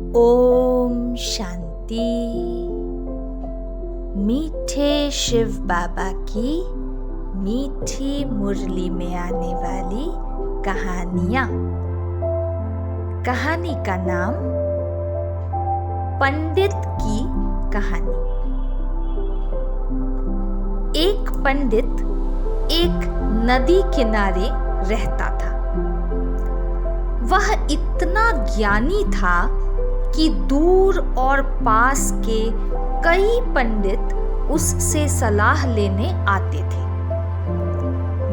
ओम शांति। मीठे शिव बाबा की मीठी मुरली में आने वाली कहानियां। कहानी का नाम पंडित की कहानी। एक पंडित एक नदी किनारे रहता था। वह इतना ज्ञानी था कि दूर और पास के कई पंडित उससे सलाह लेने आते थे।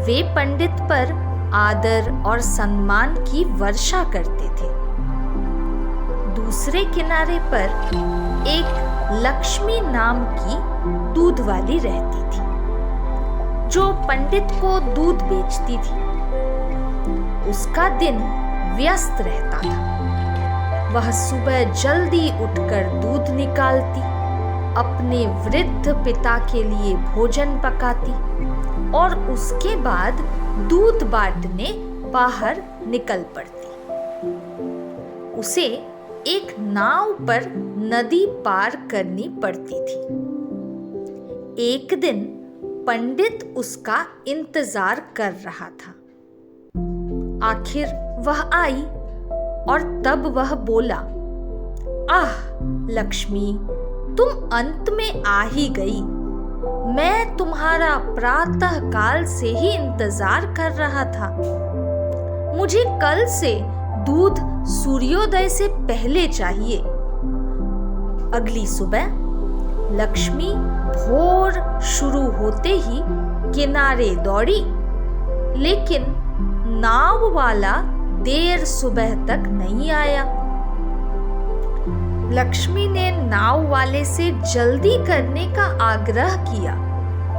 वे पंडित पर आदर और सम्मान की वर्षा करते थे। दूसरे किनारे पर एक लक्ष्मी नाम की दूध वाली रहती थी, जो पंडित को दूध बेचती थी। उसका दिन व्यस्त रहता था। वह सुबह जल्दी उठकर दूध निकालती, अपने वृद्ध पिता के लिए भोजन पकाती और उसके बाद दूध बांटने बाहर निकल पड़ती। उसे एक नाव पर नदी पार करनी पड़ती थी। एक दिन पंडित उसका इंतजार कर रहा था। आखिर वह आई और तब वह बोला, आह लक्ष्मी, तुम अंत में आ ही गई। मैं तुम्हारा प्रातः काल से ही इंतजार कर रहा था। मुझे कल से दूध सूर्योदय से पहले चाहिए। अगली सुबह लक्ष्मी भोर शुरू होते ही किनारे दौड़ी, लेकिन नाव वाला देर सुबह तक नहीं आया। लक्ष्मी ने नाव वाले से जल्दी करने का आग्रह किया,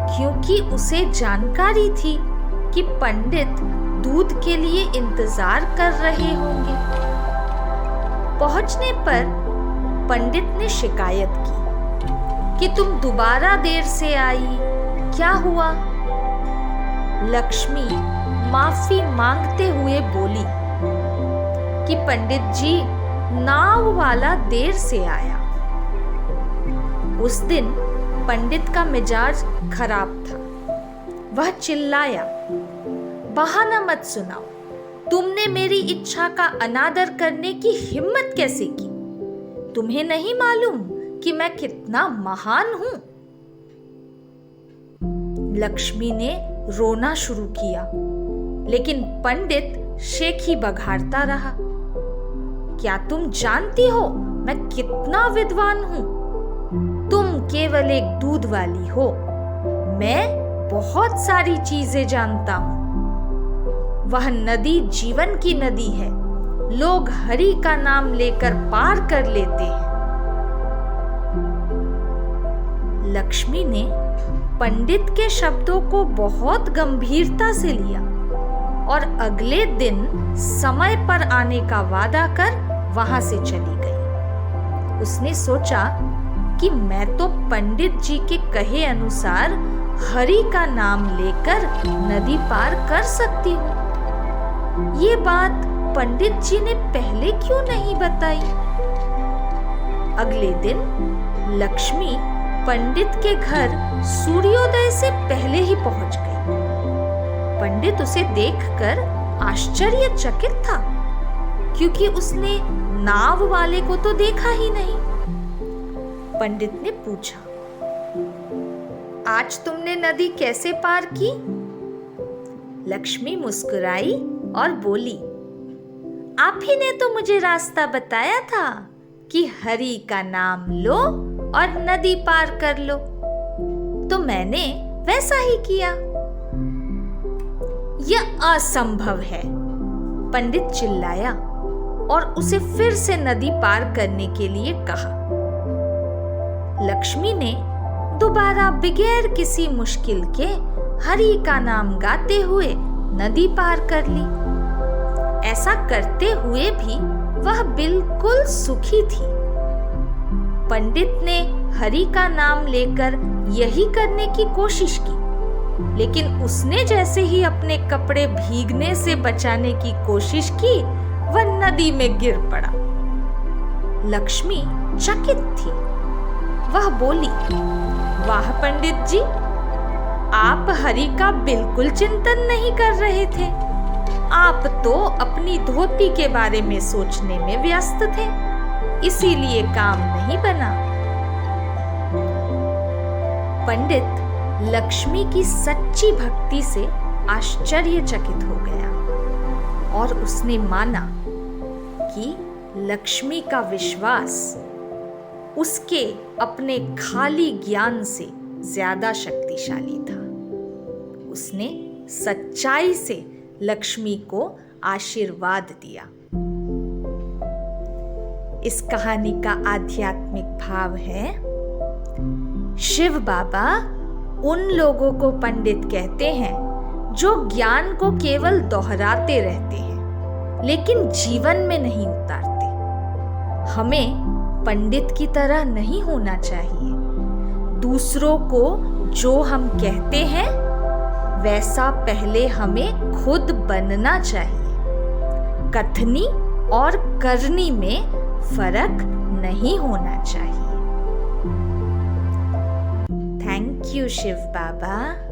क्योंकि उसे जानकारी थी कि पंडित दूध के लिए इंतजार कर रहे होंगे। पहुंचने पर पंडित ने शिकायत की कि तुम दोबारा देर से आई, क्या हुआ? लक्ष्मी माफी मांगते हुए बोली कि पंडित जी, नाव वाला देर से आया। उस दिन पंडित का मिजाज खराब था। वह चिल्लाया, बहाना मत सुनाओ। तुमने मेरी इच्छा का अनादर करने की हिम्मत कैसे की? तुम्हें नहीं मालूम कि मैं कितना महान हूं? लक्ष्मी ने रोना शुरू किया, लेकिन पंडित शेखी बघाड़ता रहा। क्या तुम जानती हो मैं कितना विद्वान हूं? तुम केवल एक दूध वाली हो। मैं बहुत सारी चीजें जानता हूं। वह नदी जीवन की नदी है। लोग हरि का नाम लेकर पार कर लेते हैं। लक्ष्मी ने पंडित के शब्दों को बहुत गंभीरता से लिया और अगले दिन समय पर आने का वादा कर वहां से चली गई। उसने सोचा कि मैं तो पंडित जी के कहे अनुसार हरि का नाम लेकर नदी पार कर सकती हूँ। ये बात पंडित जी ने पहले क्यों नहीं बताई? अगले दिन लक्ष्मी पंडित के घर सूर्योदय से पहले ही पहुंच गई। पंडित उसे देखकर आश्चर्यचकित था, क्योंकि उसने नाव वाले को तो देखा ही नहीं। पंडित ने पूछा, आज तुमने नदी कैसे पार की? लक्ष्मी मुस्कुराई और बोली, आप ही ने तो मुझे रास्ता बताया था कि हरि का नाम लो और नदी पार कर लो, तो मैंने वैसा ही किया। यह असंभव है, पंडित चिल्लाया और उसे फिर से नदी पार करने के लिए कहा। लक्ष्मी ने दोबारा बगैर किसी मुश्किल के हरि का नाम गाते हुए नदी पार कर ली। ऐसा करते हुए भी वह बिल्कुल सुखी थी। पंडित ने हरि का नाम लेकर यही करने की कोशिश की, लेकिन उसने जैसे ही अपने कपड़े भीगने से बचाने की कोशिश की, वह नदी में गिर पड़ा। लक्ष्मी चकित थी। वह बोली, वाह पंडित जी, आप हरि का बिल्कुल चिंतन नहीं कर रहे थे। आप तो अपनी धोती के बारे में सोचने में व्यस्त थे, इसीलिए काम नहीं बना। पंडित लक्ष्मी की सच्ची भक्ति से आश्चर्यचकित हो गया और उसने माना कि लक्ष्मी का विश्वास उसके अपने खाली ज्ञान से ज्यादा शक्तिशाली था। उसने सच्चाई से लक्ष्मी को आशीर्वाद दिया। इस कहानी का आध्यात्मिक भाव है, शिव बाबा उन लोगों को पंडित कहते हैं जो ज्ञान को केवल दोहराते रहते हैं लेकिन जीवन में नहीं उतारते। हमें पंडित की तरह नहीं होना चाहिए। दूसरों को जो हम कहते हैं वैसा पहले हमें खुद बनना चाहिए। कथनी और करनी में फर्क नहीं होना चाहिए। Thank you Shiv Baba.